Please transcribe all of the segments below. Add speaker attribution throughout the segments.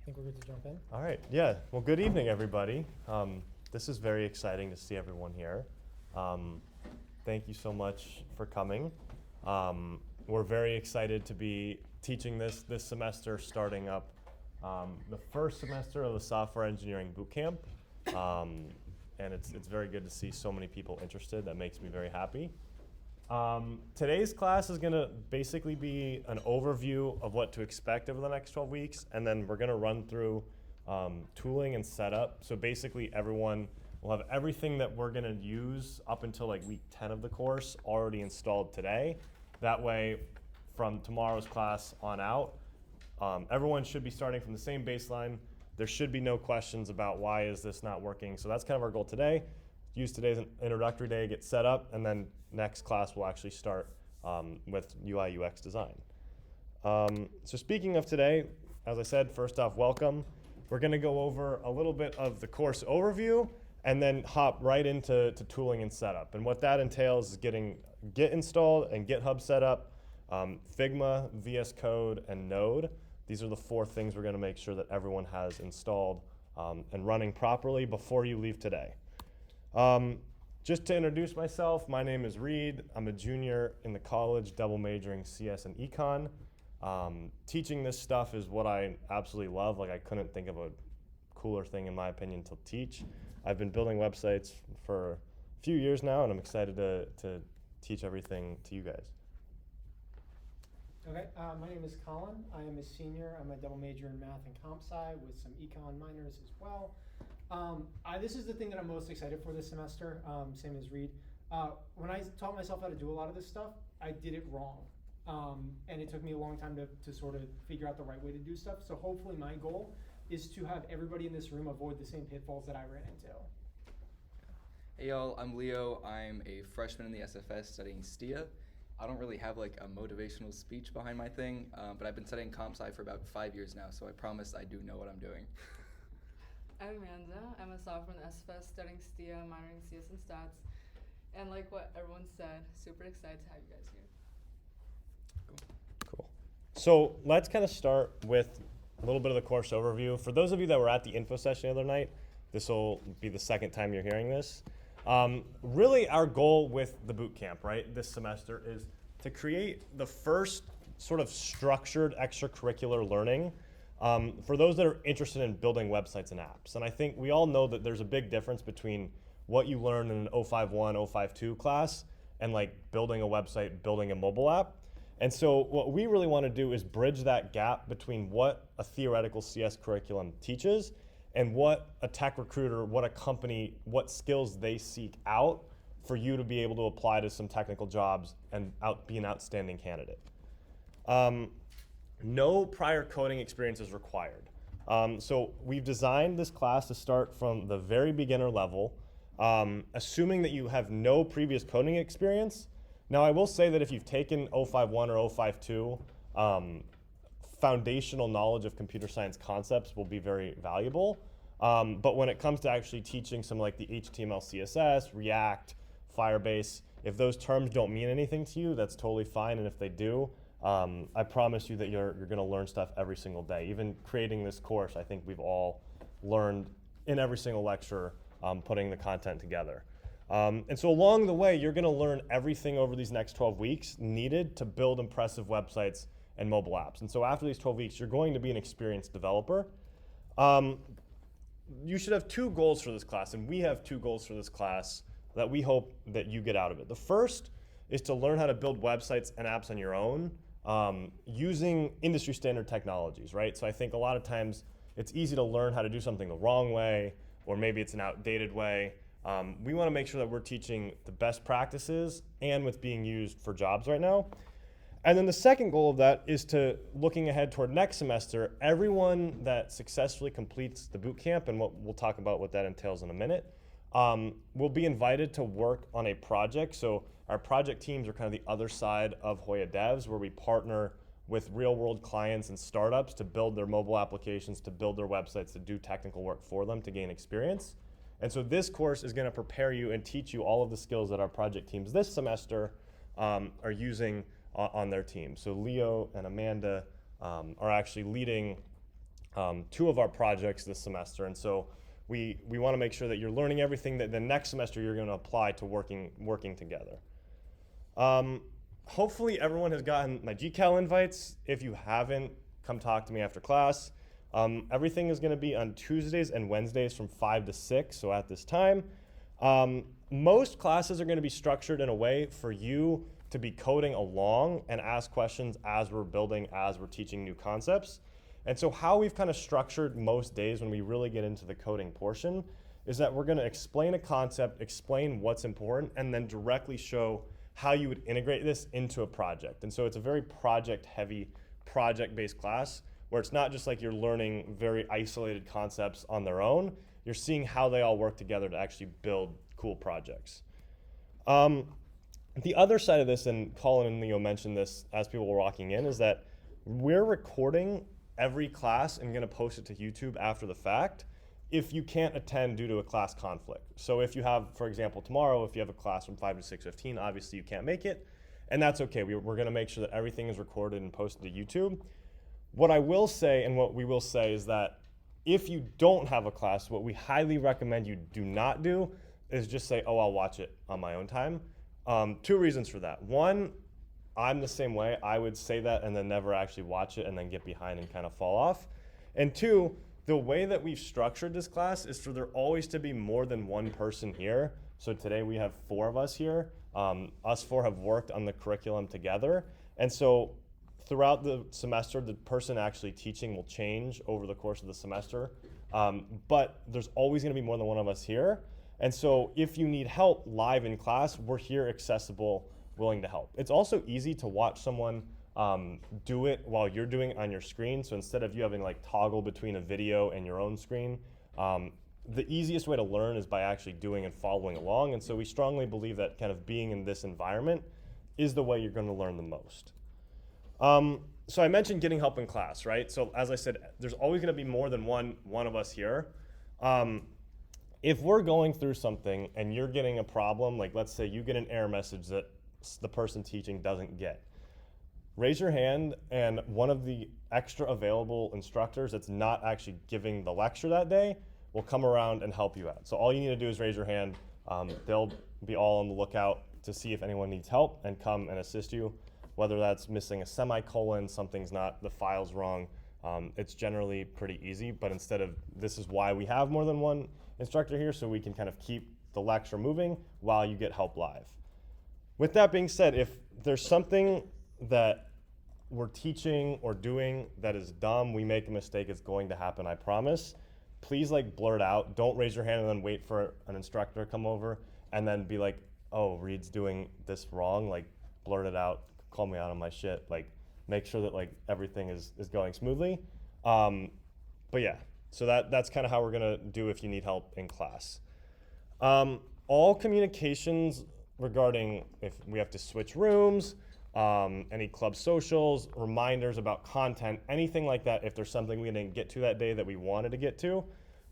Speaker 1: think we're good to jump in.
Speaker 2: All right, yeah. Well, good evening, everybody. This is very exciting to see everyone here. Thank you so much for coming. We're very excited to be teaching this semester, starting up the first semester of the Software Engineering Bootcamp. And it's very good to see so many people interested. That makes me very happy. Today's class is going to basically be an overview of what to expect over the next 12 weeks, and then we're going to run through tooling and setup. So basically everyone will have everything that we're going to use up until like week 10 of the course already installed today. That way, from tomorrow's class on out, everyone should be starting from the same baseline. There should be no questions about why is this not working. So that's kind of our goal today. Use today as an introductory day, get set up, and then next class will actually start with UI UX design. So speaking of today, as I said, first off, welcome. We're going to go over a little bit of the course overview and then hop right into tooling and setup. And what that entails is getting Git installed and GitHub set up, Figma, VS Code, and Node. These are the 4 things we're going to make sure that everyone has installed and running properly before you leave today. Just to introduce myself, my name is Reed. I'm a junior in the college, double majoring CS and Econ. Teaching this stuff is what I absolutely love. Like, I couldn't think of a cooler thing, in my opinion, to teach. I've been building websites for a few years now, and I'm excited to teach everything to you guys.
Speaker 1: Okay, my name is Colin. I am a senior. I'm a double major in math and comp sci with some econ minors as well. This is the thing that I'm most excited for this semester, same as Reed. When I taught myself how to do a lot of this stuff, I did it wrong. And it took me a long time to sort of figure out the right way to do stuff. So hopefully my goal is to have everybody in this room avoid the same pitfalls that I ran into.
Speaker 3: Hey y'all, I'm Leo. I'm a freshman in the SFS studying STIA. I don't really have like a motivational speech behind my thing, but I've been studying comp sci for about 5 years now, so I promise I do know what I'm doing.
Speaker 4: I'm Amanda. I'm a sophomore in SFS studying STIA, minoring CS and stats. And like what everyone said, super excited to have you guys here.
Speaker 2: Cool. So let's kind of start with a little bit of the course overview. For those of you that were at the info session the other night, this will be the second time you're hearing this. Really our goal with the bootcamp, right, this semester is to create the first sort of structured extracurricular learning for those that are interested in building websites and apps. And I think we all know that there's a big difference between what you learn in an 051, 052 class and like building a website, building a mobile app. And so what we really want to do is bridge that gap between what a theoretical CS curriculum teaches and what a tech recruiter, what a company, what skills they seek out for you to be able to apply to some technical jobs and be an outstanding candidate. No prior coding experience is required. So we've designed this class to start from the very beginner level, assuming that you have no previous coding experience. Now I will say that if you've taken 051 or 052, foundational knowledge of computer science concepts will be very valuable. But when it comes to actually teaching some like the HTML, CSS, React, Firebase, if those terms don't mean anything to you, that's totally fine. And if they do, I promise you that you're going to learn stuff every single day. Even creating this course, I think we've all learned in every single lecture, putting the content together. And so along the way, you're going to learn everything over these next 12 weeks needed to build impressive websites and mobile apps. And so after these 12 weeks, you're going to be an experienced developer. You should have 2 goals for this class, and we have 2 goals for this class that we hope that you get out of it. The first is to learn how to build websites and apps on your own using industry standard technologies, right? So I think a lot of times it's easy to learn how to do something the wrong way, or maybe it's an outdated way. We want to make sure that we're teaching the best practices and what's being used for jobs right now. And then the second goal of that is to, looking ahead toward next semester, everyone that successfully completes the bootcamp, and we'll talk about what that entails in a minute, will be invited to work on a project. So our project teams are kind of the other side of Hoya Devs, where we partner with real world clients and startups to build their mobile applications, to build their websites, to do technical work for them to gain experience. And so this course is going to prepare you and teach you all of the skills that our project teams this semester are using on their team. So Leo and Amanda are actually leading two of our projects this semester. And so we want to make sure that you're learning everything that the next semester you're going to apply to working together. Hopefully everyone has gotten my GCal invites. If you haven't, come talk to me after class. Everything is going to be on Tuesdays and Wednesdays from 5 to 6, so at this time. Most classes are going to be structured in a way for you to be coding along and ask questions as we're building, as we're teaching new concepts. And so how we've kind of structured most days when we really get into the coding portion is that we're going to explain a concept, explain what's important, and then directly show how you would integrate this into a project. And so it's a very project-heavy, project-based class where it's not just like you're learning very isolated concepts on their own. You're seeing how they all work together to actually build cool projects. The other side of this, and Colin and Leo mentioned this as people were walking in, is that we're recording every class and going to post it to YouTube after the fact if you can't attend due to a class conflict. So if you have, for example, tomorrow, if you have a class from 5 to 6:15, obviously you can't make it, and that's okay. We're going to make sure that everything is recorded and posted to YouTube. What I will say, and what we will say, is that if you don't have a class, what we highly recommend you do not do is just say, oh, I'll watch it on my own time. Two reasons for that. One, I'm the same way. I would say that and then never actually watch it and then get behind and kind of fall off. And two, the way that we've structured this class is for there always to be more than one person here. So today we have 4 of us here. Us 4 have worked on the curriculum together. And so throughout the semester, the person actually teaching will change over the course of the semester. But there's always going to be more than one of us here. And so if you need help live in class, we're here accessible, willing to help. It's also easy to watch someone do it while you're doing it on your screen. So instead of you having like toggle between a video and your own screen, the easiest way to learn is by actually doing and following along. And so we strongly believe that kind of being in this environment is the way you're going to learn the most. So I mentioned getting help in class, right? So as I said, there's always going to be more than one of us here. If we're going through something and you're getting a problem, like let's say you get an error message that the person teaching doesn't get, raise your hand and one of the extra available instructors that's not actually giving the lecture that day will come around and help you out. So all you need to do is raise your hand. They'll be all on the lookout to see if anyone needs help and come and assist you, whether that's missing a semicolon, something's not, the file's wrong. It's generally pretty easy, but instead of, this is why we have more than one instructor here, so we can kind of keep the lecture moving while you get help live. With that being said, if there's something that we're teaching or doing that is dumb, we make a mistake, it's going to happen, I promise. Please like blurt out. Don't raise your hand and then wait for an instructor to come over and then be like, oh, Reed's doing this wrong. Like blurt it out, call me out on my shit. Like make sure that like everything is going smoothly. But yeah, so that's kind of how we're gonna do if you need help in class. All communications regarding if we have to switch rooms, any club socials, reminders about content, anything like that, if there's something we didn't get to that day that we wanted to get to,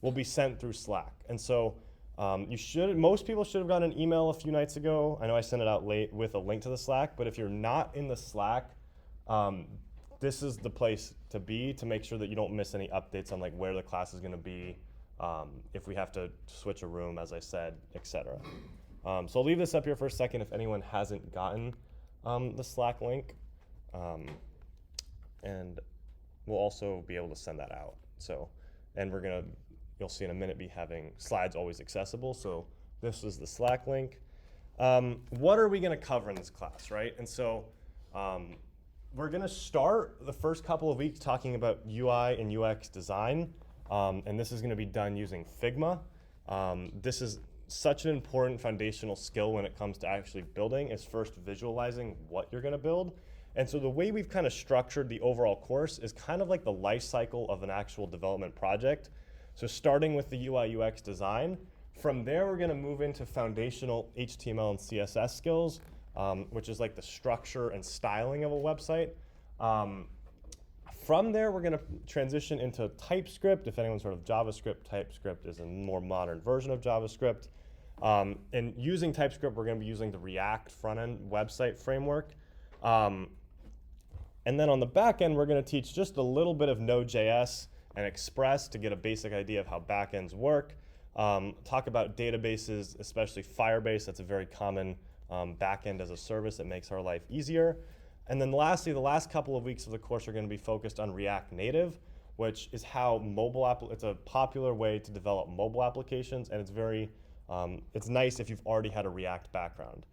Speaker 2: will be sent through Slack. And so most people should have gotten an email a few nights ago. I know I sent it out late with a link to the Slack, but if you're not in the Slack, this is the place to be to make sure that you don't miss any updates on like where the class is gonna be, if we have to switch a room, as I said, etc. So I'll leave this up here for a second if anyone hasn't gotten the Slack link, and we'll also be able to send that out. So, and you'll see in a minute, be having slides always accessible. So this is the Slack link. What are we gonna cover in this class, right? And so we're gonna start the first couple of weeks talking about UI and UX design, and this is gonna be done using Figma. This is such an important foundational skill when it comes to actually building, is first visualizing what you're gonna build. And so the way we've kind of structured the overall course is kind of like the life cycle of an actual development project. So starting with the UI UX design, from there we're gonna move into foundational HTML and CSS skills, which is like the structure and styling of a website. From there, we're gonna transition into TypeScript. If anyone's heard of JavaScript, TypeScript is a more modern version of JavaScript. And using TypeScript, we're gonna be using the React front-end website framework. And then on the back end, we're gonna teach just a little bit of NodeJS, and Express to get a basic idea of how backends work. Talk about databases, especially Firebase. That's a very common backend as a service that makes our life easier. And then lastly, the last couple of weeks of the course are going to be focused on React Native, which is how it's a popular way to develop mobile applications, and it's nice if you've already had a React background.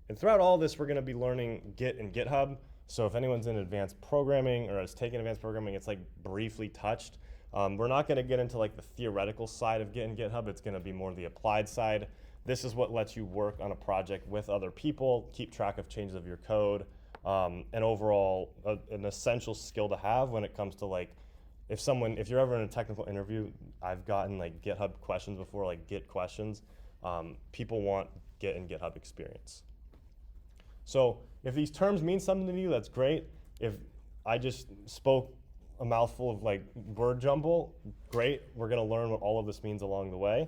Speaker 2: And throughout all this, we're going to be learning Git and GitHub. So if anyone's in advanced programming or has taken advanced programming, it's like briefly touched. We're not going to get into like the theoretical side of Git and GitHub. It's going to be more the applied side. This is what lets you work on a project with other people, keep track of changes of your code, and overall an essential skill to have when it comes to like, if you're ever in a technical interview, I've gotten like GitHub questions before, like Git questions. People want Git and GitHub experience. So if these terms mean something to you, that's great. If I just spoke a mouthful of like word jumble, great. We're gonna learn what all of this means along the way.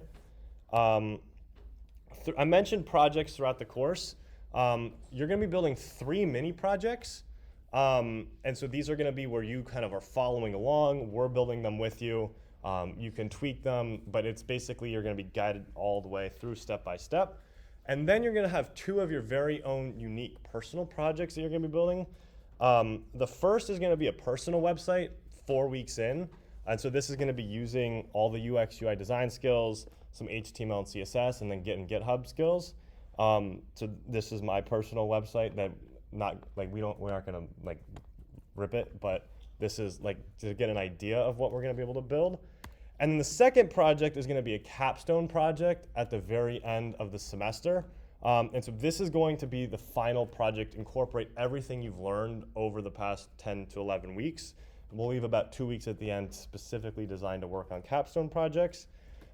Speaker 2: I mentioned projects throughout the course. You're gonna be building 3 mini projects. And so these are gonna be where you kind of are following along. We're building them with you. You can tweak them, but it's basically you're gonna be guided all the way through step by step. And then you're gonna have 2 of your very own unique personal projects that you're gonna be building. The first is gonna be a personal website 4 weeks in. And so this is gonna be using all the UX, UI design skills, some HTML and CSS, and then Git and GitHub skills. So this is my personal website that we aren't gonna like rip it, but this is like to get an idea of what we're gonna be able to build. And then the second project is gonna be a capstone project at the very end of the semester. And so this is going to be the final project, incorporate everything you've learned over the past 10 to 11 weeks. We'll leave about 2 weeks at the end specifically designed to work on capstone projects.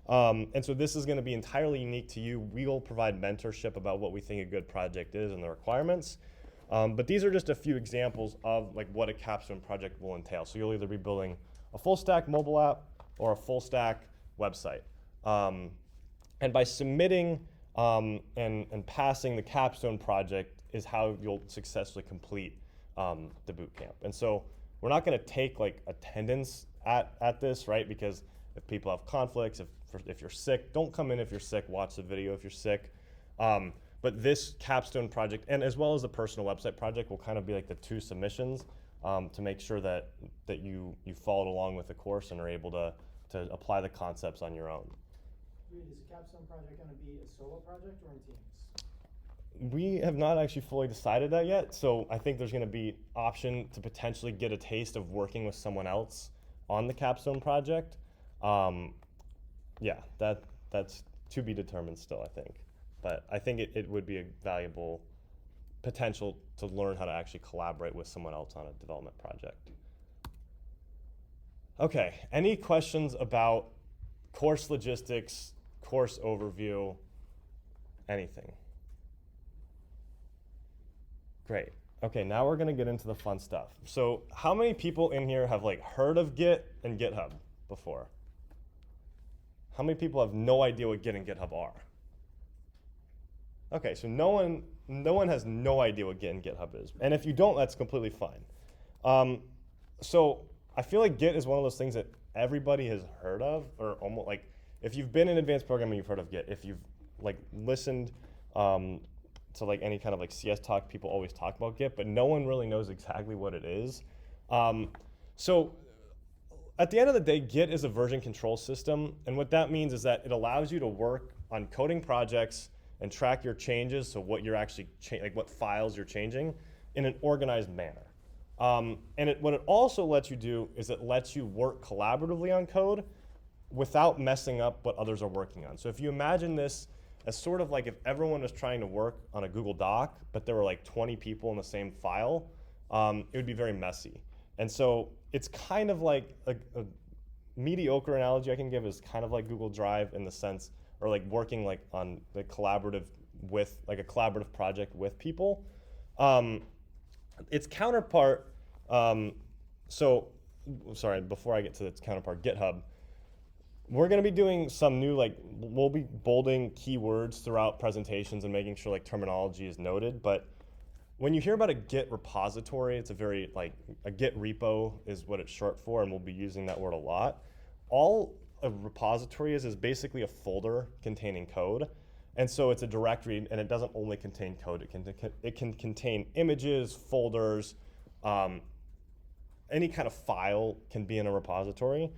Speaker 2: And so this is gonna be entirely unique to you. We will provide mentorship about what we think a good project is and the requirements. But these are just a few examples of like what a capstone project will entail. So you'll either be building a full stack mobile app or a full stack website. And by submitting and passing the capstone project is how you'll successfully complete the bootcamp. And so we're not gonna take like attendance at this, right? Because if people have conflicts, if you're sick, don't come in if you're sick, watch the video if you're sick. But this capstone project, and as well as the personal website project, will kind of be like the 2 submissions to make sure that you followed along with the course and are able to apply the concepts on your own.
Speaker 1: Is the capstone project going to be a solo project or in teams?
Speaker 2: We have not actually fully decided that yet, so I think there's going to be option to potentially get a taste of working with someone else on the capstone project. Yeah, that's to be determined still, I think. But I think it would be a valuable potential to learn how to actually collaborate with someone else on a development project. Okay, any questions about course logistics, course overview, anything? Great. Okay, now we're gonna get into the fun stuff. So how many people in here have like heard of Git and GitHub before? How many people have no idea what Git and GitHub are? Okay, so no one has no idea what Git and GitHub is. And if you don't, that's completely fine. So I feel like Git is one of those things that everybody has heard of, or almost like, if you've been in advanced programming, you've heard of Git. If you've like listened to like any kind of like CS talk, people always talk about Git, but no one really knows exactly what it is. So at the end of the day, Git is a version control system, and what that means is that it allows you to work on coding projects and track your changes, so what you're actually like what files you're changing, in an organized manner. And what it also lets you do is it lets you work collaboratively on code without messing up what others are working on. So if you imagine this as sort of like if everyone was trying to work on a Google Doc, but there were like 20 people in the same file, it would be very messy. And so it's kind of like a mediocre analogy I can give is kind of like Google Drive in the sense, or like working like on the collaborative with like a collaborative project with people. Its counterpart, so sorry, before I get to its counterpart, GitHub, we're gonna be doing some new, like, we'll be bolding keywords throughout presentations and making sure like terminology is noted, but when you hear about a Git repository, it's a very, like, a Git repo is what it's short for, and we'll be using that word a lot. All a repository is basically a folder containing code. And so it's a directory, and it doesn't only contain code. It can contain images, folders, any kind of file can be in a repository.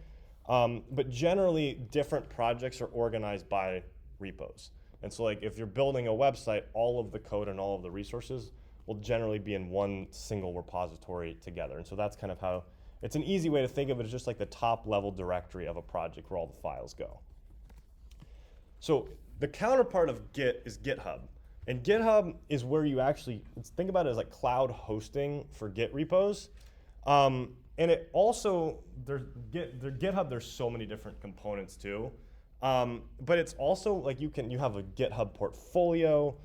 Speaker 2: But generally, different projects are organized by repos. And so, like, if you're building a website, all of the code and all of the resources will generally be in one single repository together. And so that's kind of how, it's an easy way to think of it as just like the top level directory of a project where all the files go. So the counterpart of Git is GitHub. And GitHub is where you actually, think about it as like cloud hosting for Git repos. And it also, GitHub, there's so many different components too. But it's also like you have a GitHub portfolio.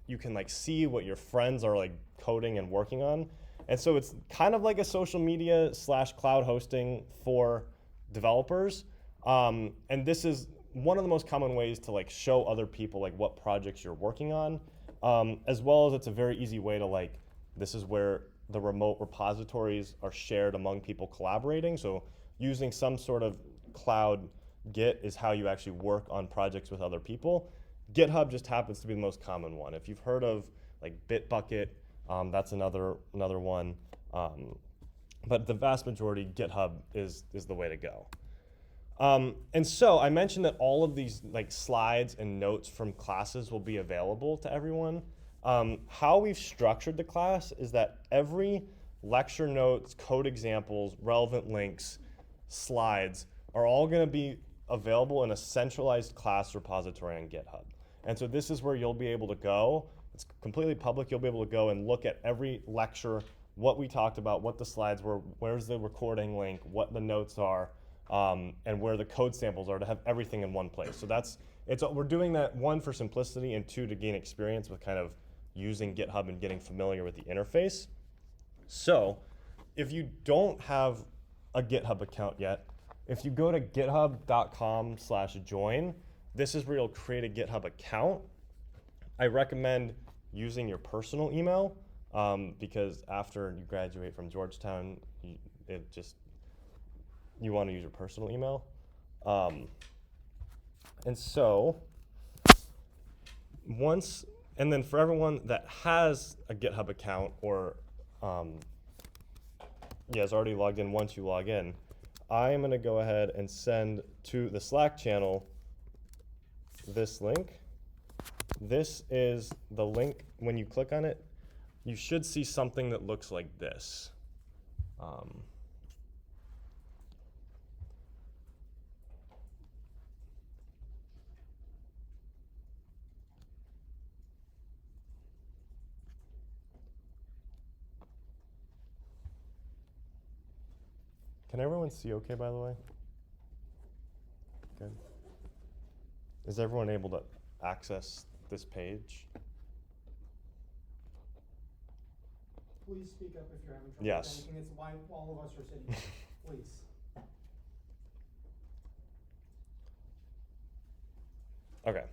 Speaker 2: You can like see what your friends are like coding and working on. And so it's kind of like a social media / cloud hosting for developers. And this is one of the most common ways to like show other people like what projects you're working on, as well as it's a very easy way to like, this is where the remote repositories are shared among people collaborating. So using some sort of cloud Git is how you actually work on projects with other people. GitHub just happens to be the most common one. If you've heard of like Bitbucket, that's another one. But the vast majority, GitHub is the way to go. And so I mentioned that all of these like slides and notes from classes will be available to everyone. How we've structured the class is that every lecture notes, code examples, relevant links, slides are all going to be available in a centralized class repository on GitHub. And so this is where you'll be able to go. It's completely public. You'll be able to go and look at every lecture, what we talked about, what the slides were, where's the recording link, what the notes are, and where the code samples are, to have everything in one place. So we're doing that, one, for simplicity, and two, to gain experience with kind of using GitHub and getting familiar with the interface. So if you don't have a GitHub account yet, if you go to github.com/join, this is where you'll create a GitHub account. I recommend using your personal email because after you graduate from Georgetown, you want to use your personal email. And so and then for everyone that has a GitHub account or is already logged in, once you log in, I am going to go ahead and send to the Slack channel this link. This is the link. When you click on it, you should see something that looks like this. Can everyone see okay, by the way? Good. Is everyone able to access this page?
Speaker 1: Please speak up if you're having trouble
Speaker 2: Yes.
Speaker 1: with anything. It's why all of us are sitting here. Please.
Speaker 2: Okay.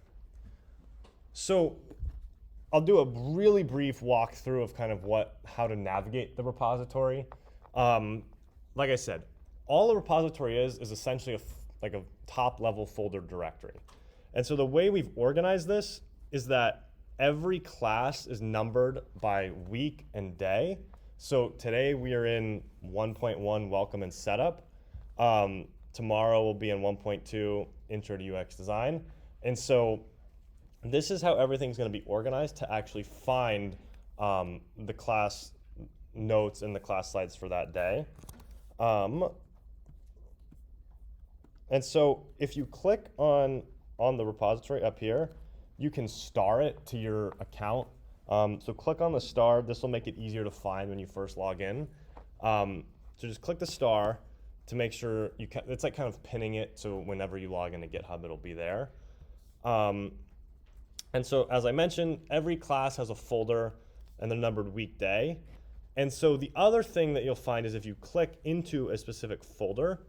Speaker 2: So I'll do a really brief walkthrough of kind of how to navigate the repository. Like I said, all the repository is essentially like a top-level folder directory. And so the way we've organized this is that every class is numbered by week and day. So today we are in 1.1 Welcome and Setup. Tomorrow we'll be in 1.2 Intro to UX Design. And so this is how everything's going to be organized to actually find the class notes and the class slides for that day. And so if you click on the repository up here, you can star it to your account. So click on the star. This will make it easier to find when you first log in. So just click the star to make sure it's like kind of pinning it, so whenever you log into GitHub, it'll be there. And so as I mentioned, every class has a folder and they're numbered weekday. And so the other thing that you'll find is if you click into a specific folder,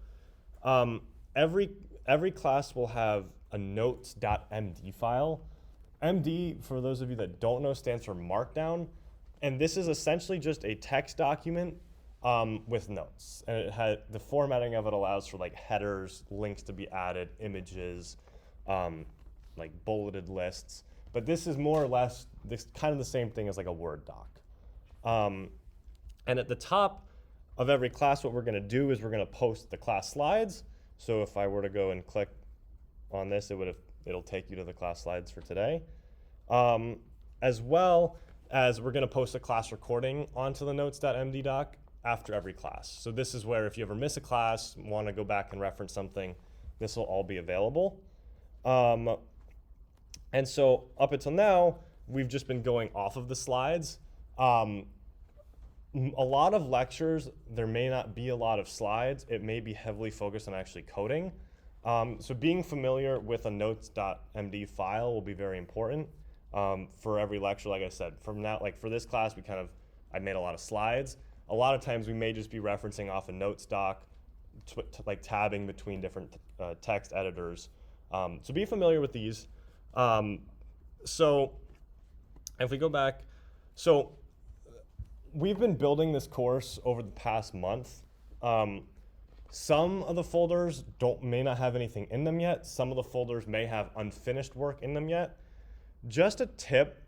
Speaker 2: every class will have a notes.md file. MD, for those of you that don't know, stands for Markdown. And this is essentially just a text document with notes. And it had, the formatting of it allows for like headers, links to be added, images, like bulleted lists. But this is more or less this kind of the same thing as like a Word doc. And at the top of every class, what we're going to do is we're going to post the class slides. So if I were to go and click on this, it'll take you to the class slides for today. As well as we're going to post a class recording onto the notes.md doc after every class. So this is where if you ever miss a class, want to go back and reference something, this will all be available. And so up until now, we've just been going off of the slides. A lot of lectures, there may not be a lot of slides. It may be heavily focused on actually coding. So being familiar with a notes.md file will be very important for every lecture. Like I said, from now, like for this class, I made a lot of slides. A lot of times we may just be referencing off a notes doc, like tabbing between different text editors. So be familiar with these. So if we go back, so we've been building this course over the past month. Some of the folders may not have anything in them yet. Some of the folders may have unfinished work in them yet. Just a tip,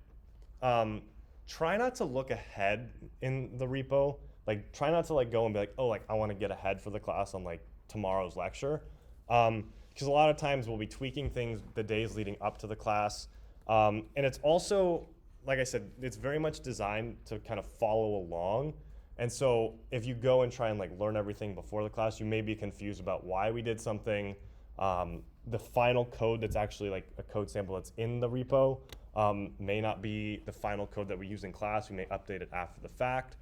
Speaker 2: try not to look ahead in the repo. Like try not to like go and be like, oh, like I want to get ahead for the class on like tomorrow's lecture. Because a lot of times we'll be tweaking things the days leading up to the class. And it's also, like I said, it's very much designed to kind of follow along. And so if you go and try and like learn everything before the class, you may be confused about why we did something. The final code that's actually like a code sample that's in the repo may not be the final code that we use in class. We may update it after the fact.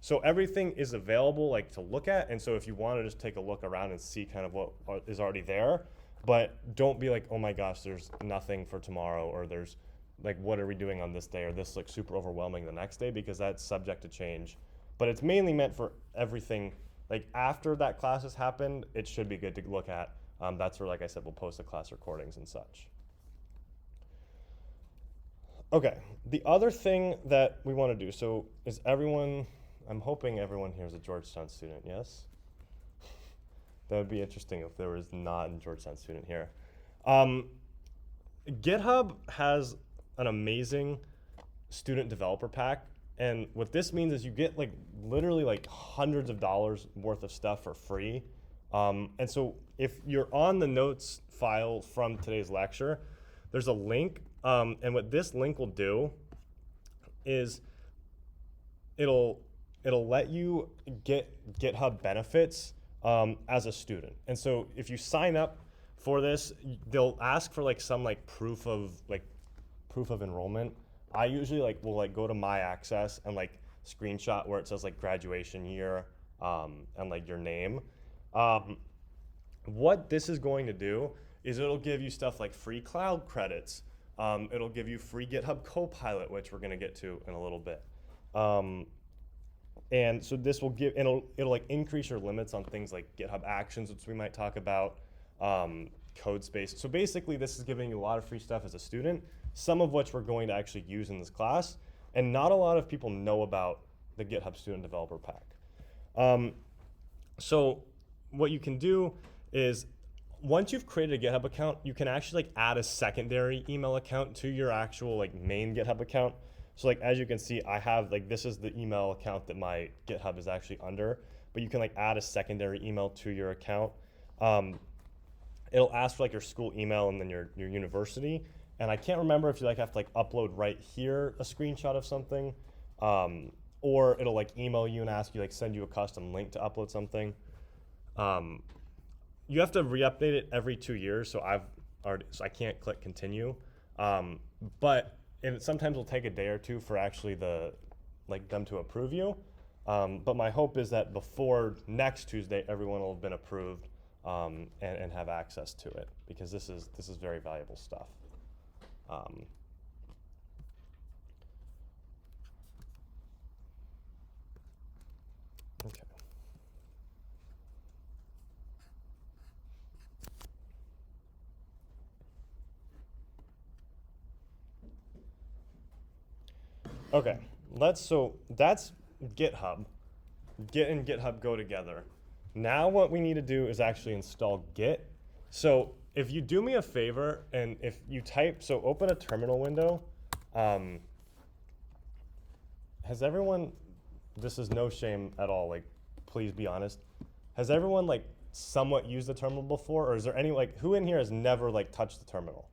Speaker 2: So everything is available like to look at. And so if you want to just take a look around and see kind of what is already there, but don't be like, oh my gosh, there's nothing for tomorrow, or there's like, what are we doing on this day, or this looks super overwhelming the next day, because that's subject to change. But it's mainly meant for everything. Like after that class has happened, it should be good to look at. That's where, like I said, we'll post the class recordings and such. Okay, the other thing that we want to do, so is everyone, I'm hoping everyone here is a Georgetown student, yes? That would be interesting if there was not a Georgetown student here. GitHub has an amazing student developer pack. And what this means is you get like literally like hundreds of dollars worth of stuff for free. And so if you're on the notes file from today's lecture, there's a link. And what this link will do is it'll let you get GitHub benefits as a student. And so if you sign up for this, they'll ask for like some like proof of enrollment. I usually will go to my access and like screenshot where it says like graduation year and like your name. What this is going to do is it'll give you stuff like free cloud credits. It'll give you free GitHub Copilot, which we're going to get to in a little bit. And so this will give, it'll like increase your limits on things like GitHub Actions, which we might talk about, code space. So basically this is giving you a lot of free stuff as a student, some of which we're going to actually use in this class. And not a lot of people know about the GitHub Student Developer Pack. So what you can do is once you've created a GitHub account, you can actually like add a secondary email account to your actual like main GitHub account. So like as you can see, I have like, this is the email account that my GitHub is actually under, but you can like add a secondary email to your account. It'll ask for like your school email and then your university. And I can't remember if you like have to like upload right here a screenshot of something, or it'll like email you and ask you like send you a custom link to upload something. You have to re-update it every 2 years, so I can't click continue. But it sometimes will take a day or two for actually them to approve you. But my hope is that before next Tuesday, everyone will have been approved and have access to it, because this is very valuable stuff. Okay. Okay, so that's GitHub. Git and GitHub go together. Now what we need to do is actually install Git. So if you do me a favor and if you type, so open a terminal window. Has everyone, this is no shame at all, like please be honest. Has everyone like somewhat used the terminal before, or is there any like, who in here has never like touched the terminal?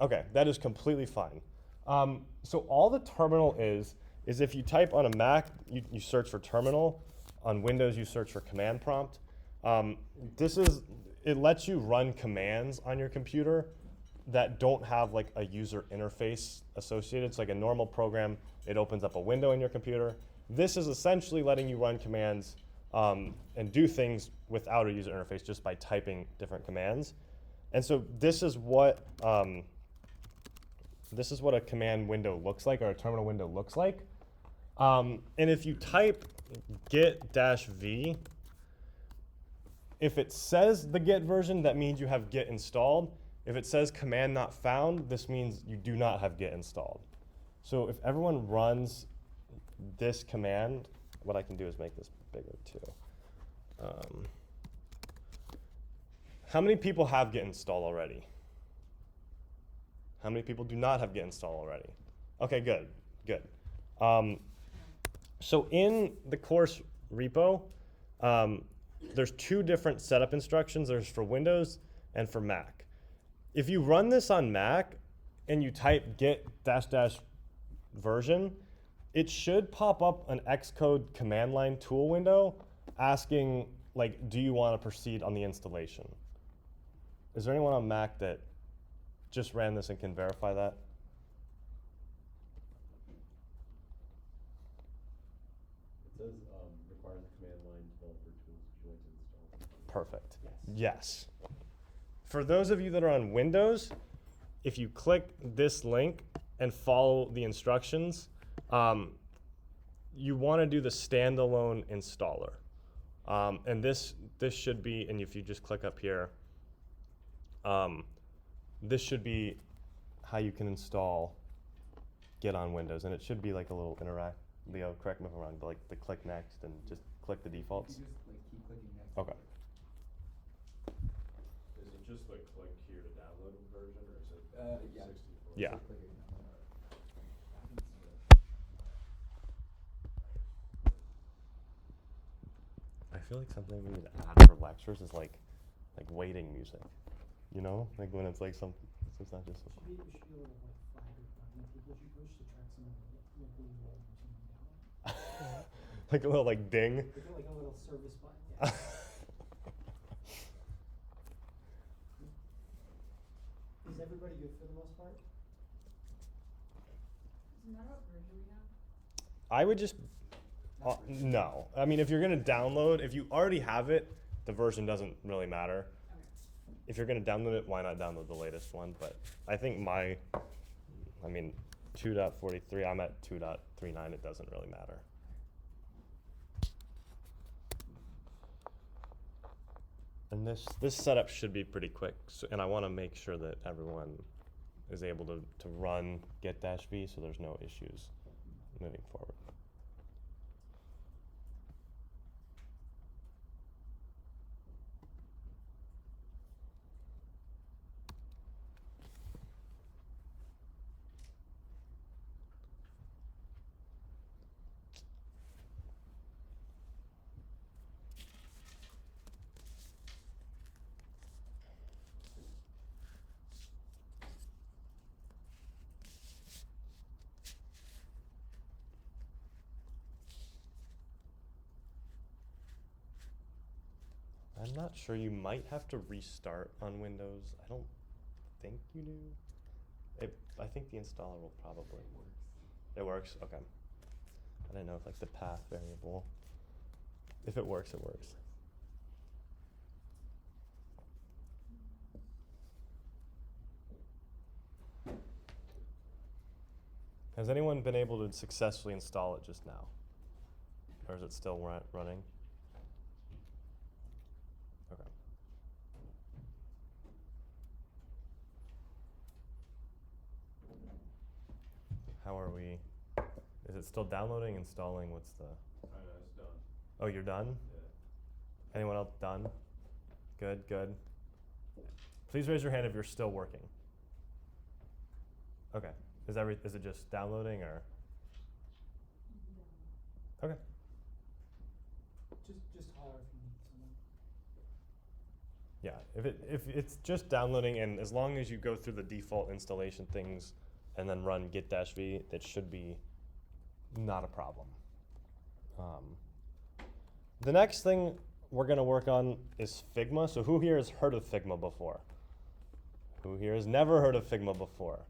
Speaker 2: Okay, that is completely fine. So all the terminal is if you type on a Mac, you search for terminal. On Windows, you search for command prompt. It lets you run commands on your computer that don't have like a user interface associated. It's like a normal program. It opens up a window in your computer. This is essentially letting you run commands and do things without a user interface just by typing different commands. And so this is what a command window looks like, or a terminal window looks like. And if you type git-v, if it says the Git version, that means you have Git installed. If it says command not found, this means you do not have Git installed. So if everyone runs this command, what I can do is make this bigger too. How many people have Git installed already? How many people do not have Git installed already? Okay, good, good. So in the course repo, there's two different setup instructions. There's for Windows and for Mac. If you run this on Mac and you type git -- version, it should pop up an Xcode command line tool window asking, like, do you want to proceed on the installation? Is there anyone on Mac that just ran this and can verify that?
Speaker 5: It says requires a command line developer tools if you want to install.
Speaker 2: Perfect.
Speaker 1: Yes.
Speaker 2: Yes. For those of you that are on Windows, if you click this link and follow the instructions, you want to do the standalone installer. And this should be, and if you just click up here, this should be how you can install Git on Windows. And it should be like a little interact. Leo, correct me if I'm wrong, but like the click next and just click the defaults.
Speaker 3: You just like keep clicking next.
Speaker 2: Okay.
Speaker 5: Is it just like click here to download a version, or is it
Speaker 3: Yeah.
Speaker 5: 64?
Speaker 2: Yeah.
Speaker 3: Keep clicking.
Speaker 2: I feel like something we need to add for lectures is like waiting music, you know, like when it's like something. It's not just.
Speaker 1: It should be a little like flag or button that people should push to track someone locally enrolled or something down.
Speaker 2: Like a little like ding.
Speaker 1: Like a little service button. Yeah. Is everybody good for the most part?
Speaker 4: Doesn't matter what version we have.
Speaker 2: I would just. No, I mean if you're gonna download, if you already have it, the version doesn't really matter.
Speaker 4: Okay.
Speaker 2: If you're gonna download it, why not download the latest one? But I think 2.43, I'm at 2.39. It doesn't really matter. And this setup should be pretty quick, so, and I want to make sure that everyone is able to run git-v, so there's no issues moving forward. I'm not sure. You might have to restart on Windows. I don't think you do. I think the installer will probably. It works? Okay. I didn't know if like the path variable. If it works, it works. Has anyone been able to successfully install it just now? Or is it still running? Okay. How are we? Is it still downloading, installing? What's the?
Speaker 5: It's done.
Speaker 2: Oh, you're done?
Speaker 5: Yeah.
Speaker 2: Anyone else done? Good, good. Please raise your hand if you're still working. Okay. Is it just downloading or? Okay.
Speaker 1: Just holler if you need someone.
Speaker 2: Yeah, if it's just downloading, and as long as you go through the default installation things and then run git-v, that should be not a problem. The next thing we're gonna work on is Figma. So who here has heard of Figma before? Who here has never heard of Figma before?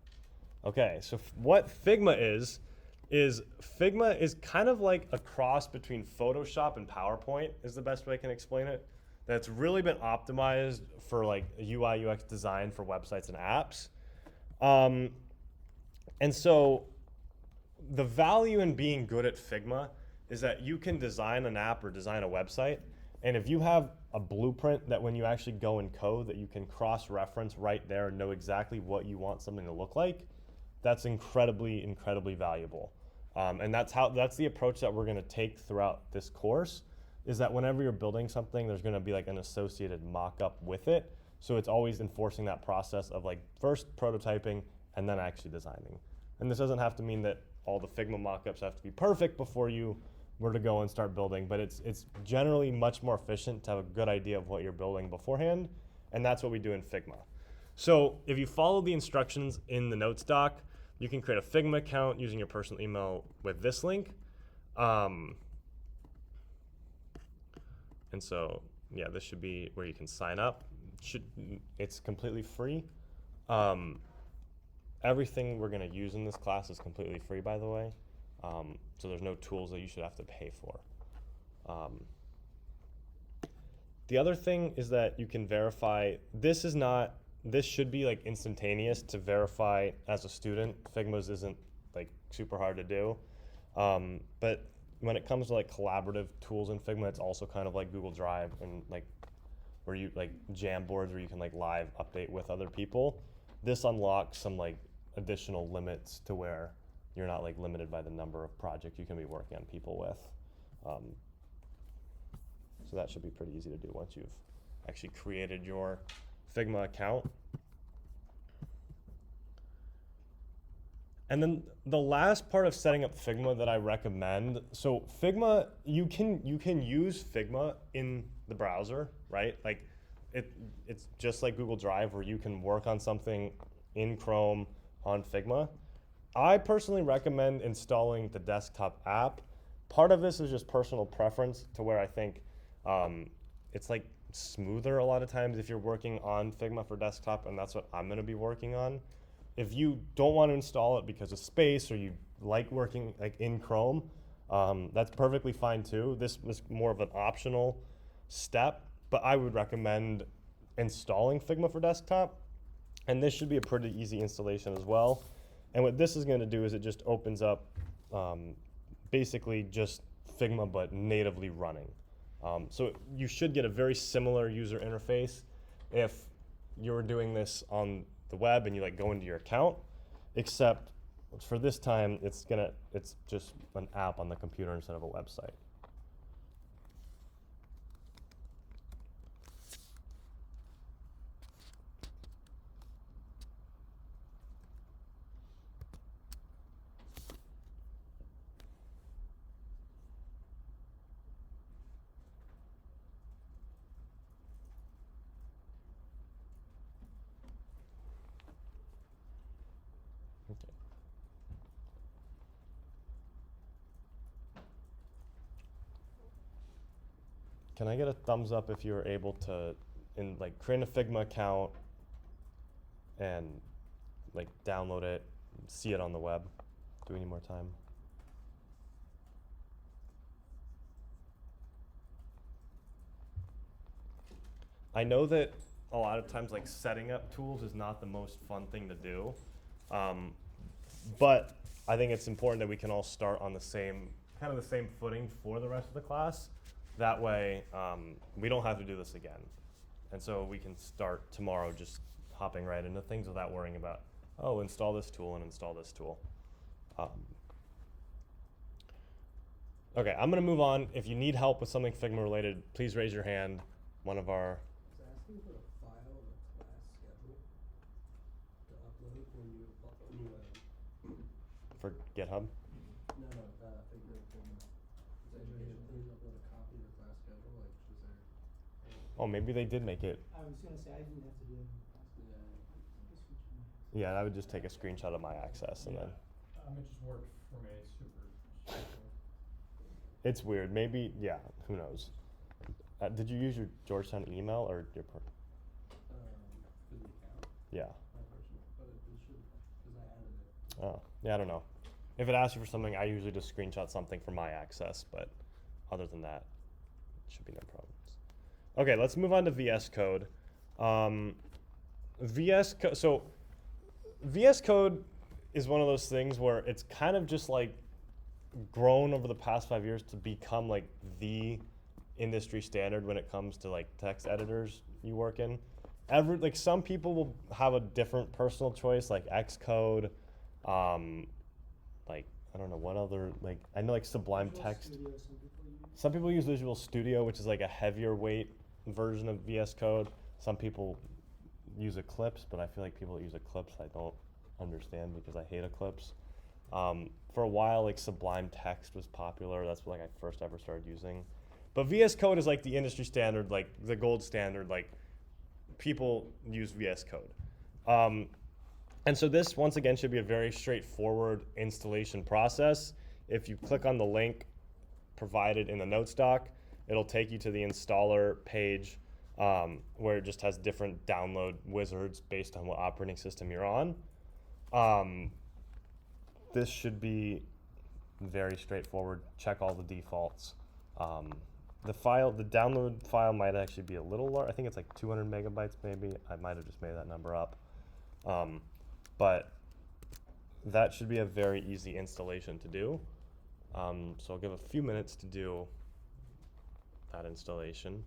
Speaker 2: Okay, so what Figma is Figma is kind of like a cross between Photoshop and PowerPoint is the best way I can explain it. That's really been optimized for like UI UX design for websites and apps. And so the value in being good at Figma is that you can design an app or design a website, and if you have a blueprint that when you actually go and code that you can cross-reference right there and know exactly what you want something to look like, that's incredibly, incredibly valuable. And that's the approach that we're gonna take throughout this course, is that whenever you're building something, there's gonna be like an associated mock-up with it. So it's always enforcing that process of like first prototyping and then actually designing. And this doesn't have to mean that all the Figma mock-ups have to be perfect before you were to go and start building, but it's generally much more efficient to have a good idea of what you're building beforehand, and that's what we do in Figma. So if you follow the instructions in the notes doc, you can create a Figma account using your personal email with this link. And so, yeah, this should be where you can sign up. It's completely free. Everything we're gonna use in this class is completely free, by the way. So there's no tools that you should have to pay for. The other thing is that you can verify, this should be like instantaneous to verify as a student. Figma's isn't like super hard to do. But when it comes to like collaborative tools in Figma, it's also kind of like Google Drive and like where you like Jamboards where you can like live update with other people. This unlocks some like additional limits to where you're not like limited by the number of projects you can be working on people with. So that should be pretty easy to do once you've actually created your Figma account. And then the last part of setting up Figma that I recommend, so Figma, you can use Figma in the browser, right? Like it's just like Google Drive where you can work on something in Chrome on Figma. I personally recommend installing the desktop app. Part of this is just personal preference to where I think it's like smoother a lot of times if you're working on Figma for desktop, and that's what I'm gonna be working on. If you don't want to install it because of space or you like working like in Chrome, that's perfectly fine too. This was more of an optional step, but I would recommend installing Figma for desktop, and this should be a pretty easy installation as well. And what this is going to do is it just opens up basically just Figma but natively running. So you should get a very similar user interface if you're doing this on the web and you like go into your account, except for this time it's just an app on the computer instead of a website. Okay. Can I get a thumbs up if you're able to create a Figma account and like download it, see it on the web? Do we need more time? I know that a lot of times like setting up tools is not the most fun thing to do. But I think it's important that we can all start on the same footing for the rest of the class. That way, we don't have to do this again. And so we can start tomorrow just hopping right into things without worrying about, oh, install this tool and install this tool. Okay, I'm gonna move on. If you need help with something Figma related, please raise your hand. One of our,
Speaker 6: It's asking for a file of a class schedule to upload when you
Speaker 2: for GitHub.
Speaker 6: Figma. Is anybody please upload a copy of the class schedule? Like, is there?
Speaker 2: Oh, maybe they did make it.
Speaker 1: I was gonna say, I didn't have to do it.
Speaker 2: Yeah, I would just take a screenshot of my access and then.
Speaker 7: It just worked for me, it's super straightforward.
Speaker 2: It's weird. Maybe, yeah, who knows? Did you use your Georgetown email or your
Speaker 6: For the account,
Speaker 2: yeah.
Speaker 6: my personal, but it should, because I added it.
Speaker 2: Oh, yeah, I don't know. If it asks you for something, I usually just screenshot something from my access, but other than that, it should be no problems. Okay, let's move on to VS Code. So VS Code is one of those things where it's kind of just like grown over the past 5 years to become like the industry standard when it comes to like text editors you work in. Like some people will have a different personal choice, like Xcode, like I don't know what other, like I know like Sublime
Speaker 1: Visual
Speaker 2: Text.
Speaker 1: Studio, some people use.
Speaker 2: Some people use Visual Studio, which is like a heavier weight version of VS Code. Some people use Eclipse, but I feel like people that use Eclipse I don't understand because I hate Eclipse. For a while, like Sublime Text was popular. That's what like I first ever started using. But VS Code is like the industry standard, like the gold standard. Like people use VS Code. And so this, once again, should be a very straightforward installation process. If you click on the link provided in the notes doc, it'll take you to the installer page where it just has different download wizards based on what operating system you're on. This should be very straightforward. Check all the defaults. The download file might actually be a little large. I think it's like 200 megabytes maybe. I might have just made that number up. But that should be a very easy installation to do. So I'll give a few minutes to do that installation.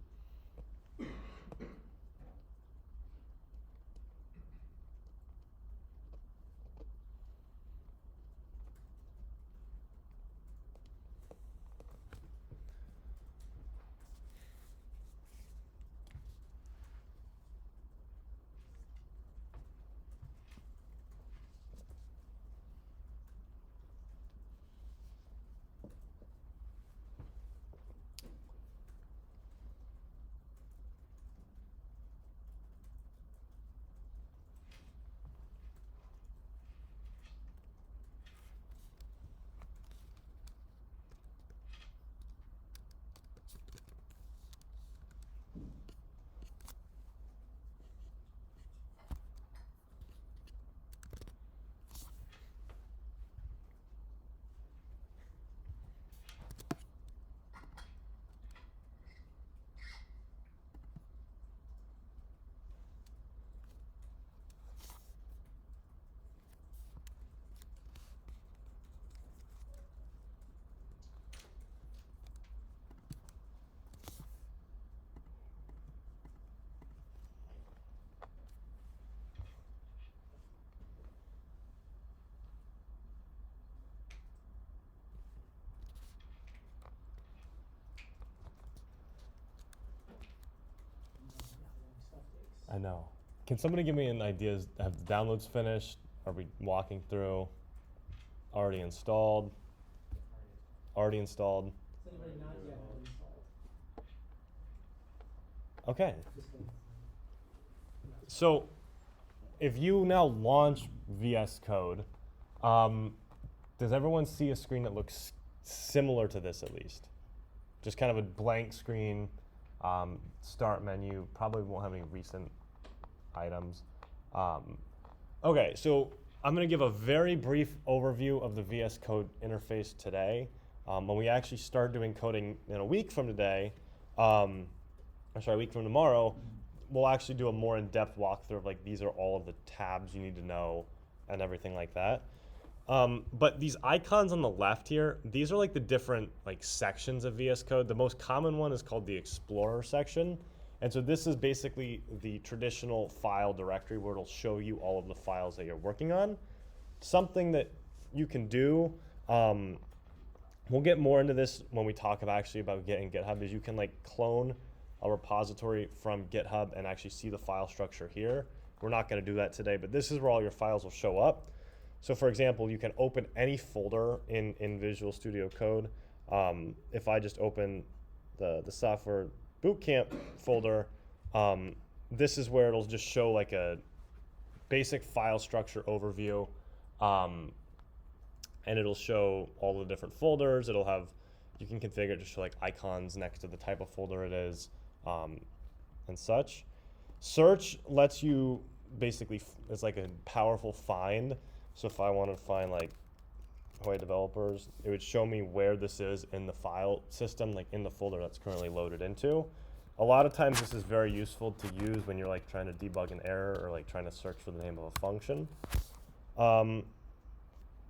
Speaker 2: I know. Can somebody give me an idea? Have the downloads finished? Are we walking through? Already installed? Already installed.
Speaker 1: Does anybody not yet have it installed?
Speaker 2: Okay.
Speaker 1: Just kidding.
Speaker 2: So if you now launch VS Code, does everyone see a screen that looks similar to this at least? Just kind of a blank screen, start menu, probably won't have any recent items. Okay, so I'm going to give a very brief overview of the VS Code interface today. When we actually start doing coding in a week from today, a week from tomorrow, we'll actually do a more in-depth walkthrough of like these are all of the tabs you need to know and everything like that. But these icons on the left here, these are like the different like sections of VS Code. The most common one is called the Explorer section. And so this is basically the traditional file directory where it'll show you all of the files that you're working on. Something that you can do we'll get more into this when we talk about Git and GitHub, is you can like clone a repository from GitHub and actually see the file structure here. We're not going to do that today, but this is where all your files will show up. So for example, you can open any folder in Visual Studio Code. If I just open the software Bootcamp folder, this is where it'll just show like a basic file structure overview. And it'll show all the different folders. It'll have, you can configure it to show like icons next to the type of folder it is, and such. Search lets you basically, it's like a powerful find. So if I want to find like Hoya developers, it would show me where this is in the file system, like in the folder that's currently loaded into. A lot of times this is very useful to use when you're like trying to debug an error or like trying to search for the name of a function.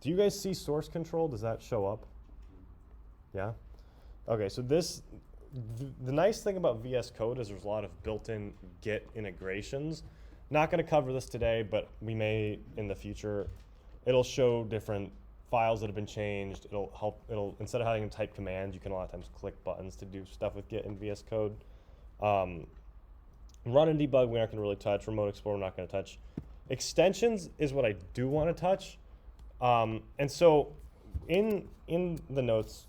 Speaker 2: Do you guys see source control? Does that show up? Yeah? Okay, so this, the nice thing about VS Code is there's a lot of built-in Git integrations. Not gonna cover this today, but we may in the future. It'll show different files that have been changed. It'll instead of having to type commands, you can a lot of times click buttons to do stuff with Git in VS Code. Run and debug, we aren't gonna really touch. Remote Explorer, we're not gonna touch. Extensions is what I do wanna touch. And so in the notes,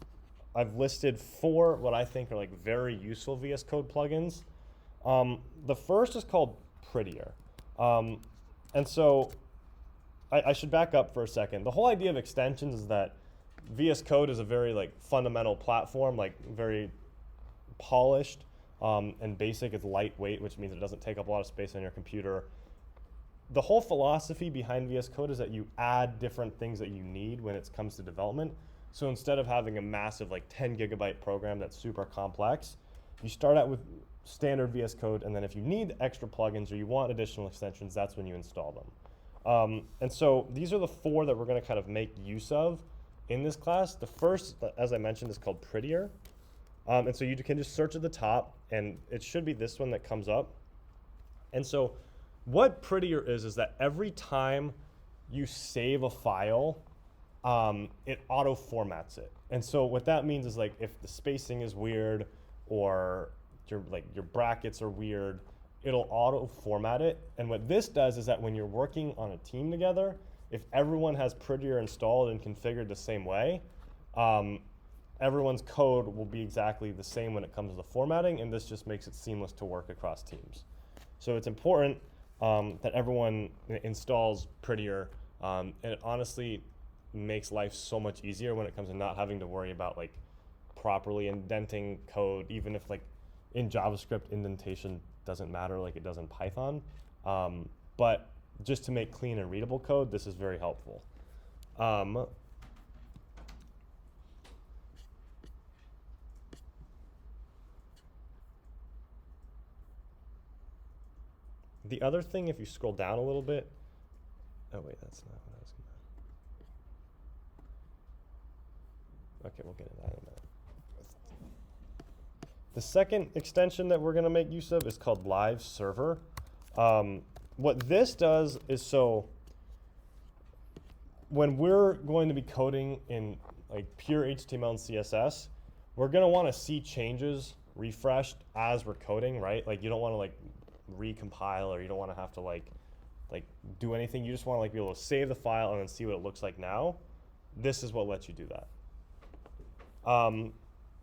Speaker 2: I've listed 4 what I think are like very useful VS Code plugins. The first is called Prettier. And so I should back up for a second. The whole idea of extensions is that VS Code is a very like fundamental platform, like very polished and basic. It's lightweight, which means it doesn't take up a lot of space on your computer. The whole philosophy behind VS Code is that you add different things that you need when it comes to development. So instead of having a massive like 10 gigabyte program that's super complex, you start out with standard VS Code, and then if you need extra plugins or you want additional extensions, that's when you install them. And so these are the 4 that we're going to kind of make use of in this class. The first, as I mentioned, is called Prettier. And so you can just search at the top, and it should be this one that comes up. And so what Prettier is that every time you save a file, it auto formats it. And so what that means is like if the spacing is weird or your brackets are weird, it'll auto format it. And what this does is that when you're working on a team together, if everyone has Prettier installed and configured the same way, everyone's code will be exactly the same when it comes to the formatting, and this just makes it seamless to work across teams. So it's important that everyone installs Prettier, and it honestly makes life so much easier when it comes to not having to worry about like properly indenting code, even if like in JavaScript indentation doesn't matter like it does in Python. But just to make clean and readable code, this is very helpful. The other thing, if you scroll down a little bit, oh wait, that's not what I was gonna. Okay, we'll get into that in a minute. The second extension that we're gonna make use of is called Live Server. What this does is, so when we're going to be coding in like pure HTML and CSS, we're gonna wanna see changes refreshed as we're coding, right? Like you don't wanna like recompile, or you don't want to have to like do anything. You just want to like be able to save the file and then see what it looks like now. This is what lets you do that.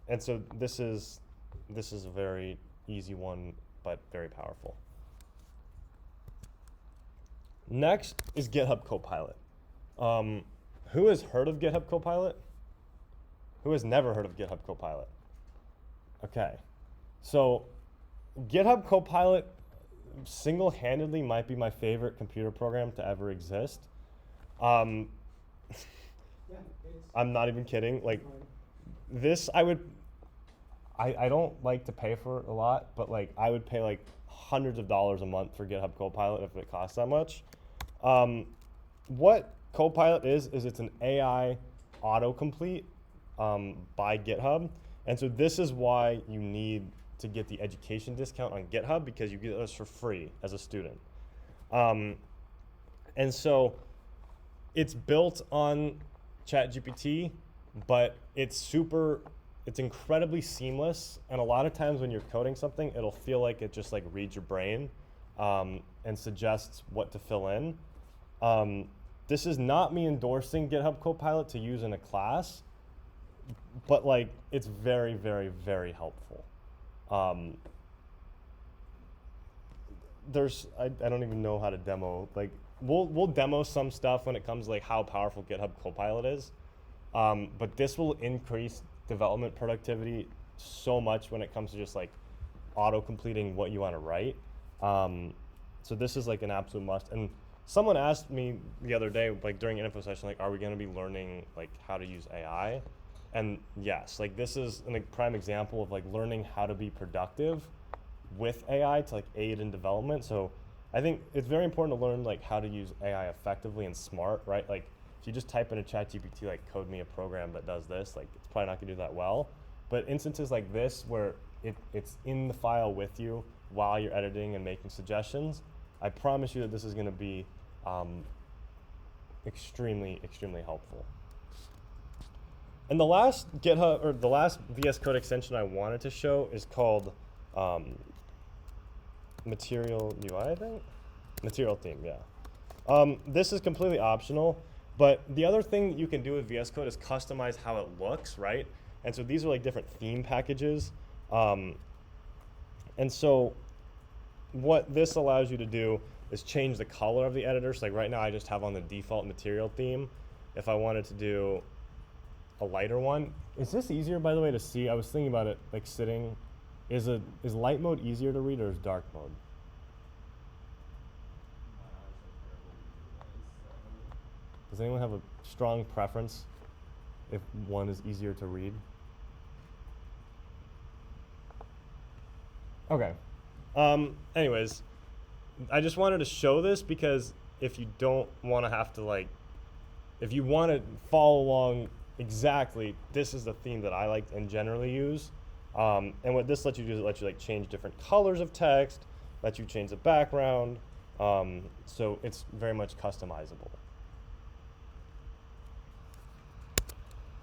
Speaker 2: And so this is a very easy one, but very powerful. Next is GitHub Copilot. Who has heard of GitHub Copilot? Who has never heard of GitHub Copilot? Okay, so GitHub Copilot single-handedly might be my favorite computer program to ever exist. I'm not even kidding. Like this, I don't like to pay for it a lot, but like I would pay like hundreds of dollars a month for GitHub Copilot if it costs that much. What Copilot is it's an AI autocomplete by GitHub. And so this is why you need to get the education discount on GitHub, because you get this for free as a student. And so it's built on ChatGPT, but it's incredibly seamless. And a lot of times when you're coding something, it'll feel like it just like reads your brain and suggests what to fill in. This is not me endorsing GitHub Copilot to use in a class, but like it's very, very, very helpful. I don't even know how to demo. Like we'll demo some stuff when it comes to like how powerful GitHub Copilot is, but this will increase development productivity so much when it comes to just like auto completing what you want to write. So this is like an absolute must. And someone asked me the other day, like during an info session, like, are we going to be learning like how to use AI? And yes, like this is a prime example of like learning how to be productive with AI to like aid in development. So I think it's very important to learn like how to use AI effectively and smart, right? Like if you just type in a ChatGPT, like code me a program that does this, like it's probably not gonna do that well. But instances like this where it's in the file with you while you're editing and making suggestions, I promise you that this is gonna be extremely, extremely helpful. And the last GitHub, or the last VS Code extension I wanted to show is called Material UI, I think? Material Theme, yeah. This is completely optional, but the other thing that you can do with VS Code is customize how it looks, right? And so these are like different theme packages. And so what this allows you to do is change the color of the editor. So like right now I just have on the default material theme. If I wanted to do a lighter one, is this easier, by the way, to see? I was thinking about it like sitting. Is light mode easier to read or is dark mode? Does anyone have a strong preference if one is easier to read? Okay. Anyways, I just wanted to show this because if you don't want to have to like, if you want to follow along exactly, this is the theme that I like and generally use. And what this lets you do is it lets you like change different colors of text, lets you change the background. So it's very much customizable.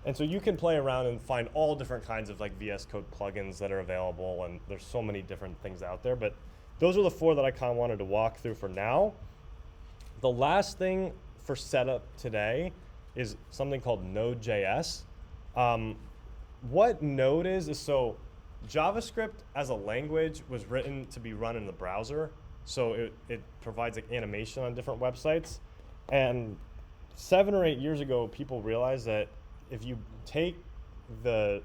Speaker 2: And so you can play around and find all different kinds of like VS Code plugins that are available, and there's so many different things out there, but those are the 4 that I kind of wanted to walk through for now. The last thing for setup today is something called NodeJS. What Node is so JavaScript as a language was written to be run in the browser, so it provides like animation on different websites. And 7 or 8 years ago, people realized that if you take the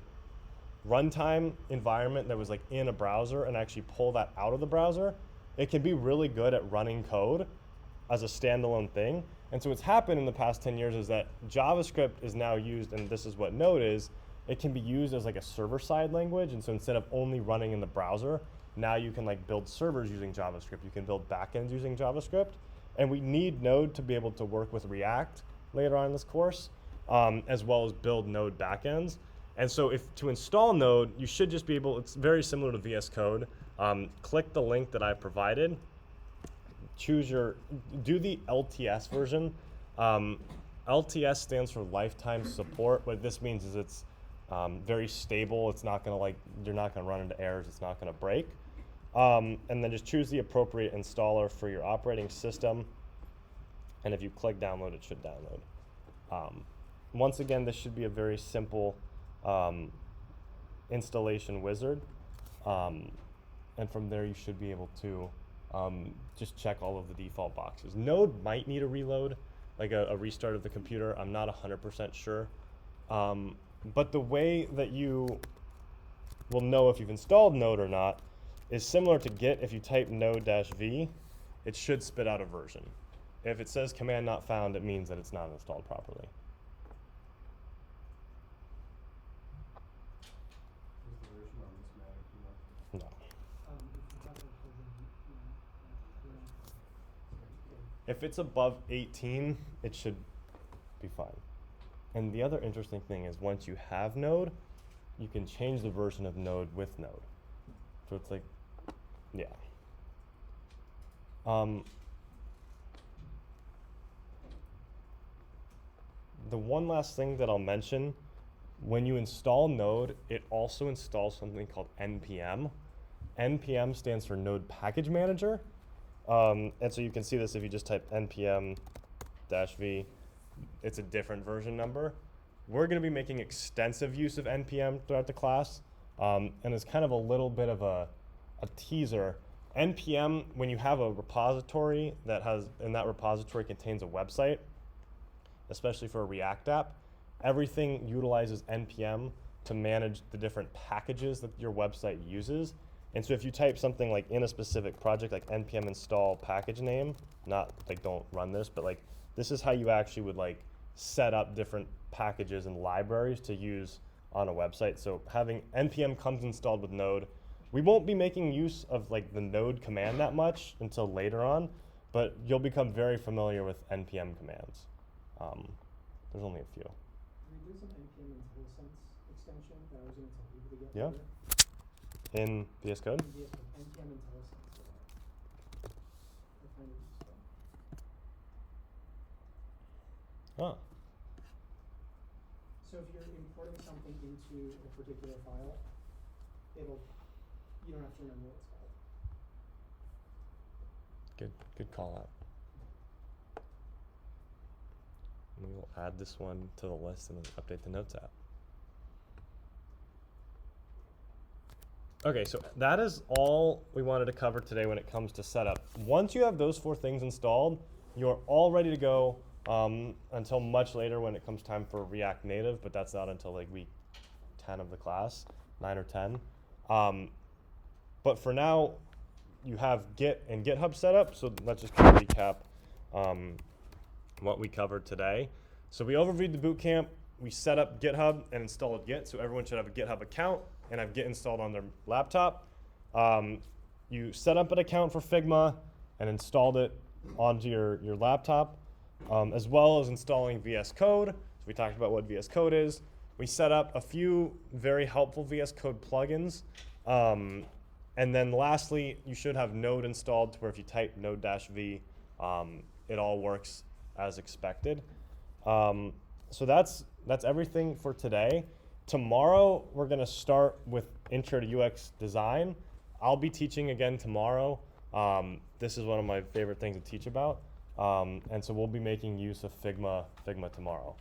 Speaker 2: runtime environment that was like in a browser and actually pull that out of the browser, it can be really good at running code as a standalone thing. And so what's happened in the past 10 years is that JavaScript is now used, and this is what Node is, it can be used as like a server-side language. And so instead of only running in the browser, now you can like build servers using JavaScript. You can build backends using JavaScript. And we need Node to be able to work with React later on in this course, as well as build Node backends. And so to install Node, you should just be able, it's very similar to VS Code. Click the link that I provided, do the LTS version. LTS stands for lifetime support. What this means is it's very stable. It's not gonna you're not gonna run into errors. It's not gonna break. And then just choose the appropriate installer for your operating system. And if you click download, it should download. Once again, this should be a very simple installation wizard. And from there, you should be able to just check all of the default boxes. Node might need a reload, like a restart of the computer. I'm not 100% sure. But the way that you will know if you've installed Node or not is similar to Git. If you type node-v, it should spit out a version. If it says command not found, it means that it's not installed properly.
Speaker 6: Is the version on this Mac, you know?
Speaker 2: No. If it's above 18, it should be fine. And the other interesting thing is once you have Node, you can change the version of Node with Node. So it's like, yeah. The one last thing that I'll mention when you install Node, it also installs something called NPM. NPM stands for Node Package Manager. And so you can see this if you just type npm-v, it's a different version number. We're going to be making extensive use of NPM throughout the class. And it's kind of a little bit of a teaser. NPM, when you have a repository and that repository contains a website, especially for a React app, everything utilizes NPM to manage the different packages that your website uses. And so if you type something like in a specific project, like npm install package name, not like don't run this, but like this is how you actually would like set up different packages and libraries to use on a website. So having npm comes installed with Node. We won't be making use of like the Node command that much until later on, but you'll become very familiar with npm commands. There's only a few.
Speaker 1: There's an NPM IntelliSense extension that I was going to tell people to get.
Speaker 2: Yeah.
Speaker 1: later.
Speaker 2: In VS Code?
Speaker 1: In VS Code, NPM IntelliSense. I find it useful.
Speaker 2: Oh.
Speaker 1: So if you're importing something into a particular file, you don't have to remember what it's called.
Speaker 2: Good call out. We will add this one to the list and then update the Notes app. Okay, so that is all we wanted to cover today when it comes to setup. Once you have those 4 things installed, you're all ready to go until much later when it comes time for React Native, but that's not until like week 10 of the class, 9 or 10. But for now, you have Git and GitHub set up, so let's just kind of recap what we covered today. So we overviewed the bootcamp, we set up GitHub and installed Git, so everyone should have a GitHub account and have Git installed on their laptop. You set up an account for Figma and installed it onto your laptop, as well as installing VS Code. So we talked about what VS Code is. We set up a few very helpful VS Code plugins. And then lastly, you should have Node installed to where if you type node-v, it all works as expected. So that's everything for today. Tomorrow, we're going to start with Intro to UX Design. I'll be teaching again tomorrow. This is one of my favorite things to teach about. And so we'll be making use of Figma tomorrow.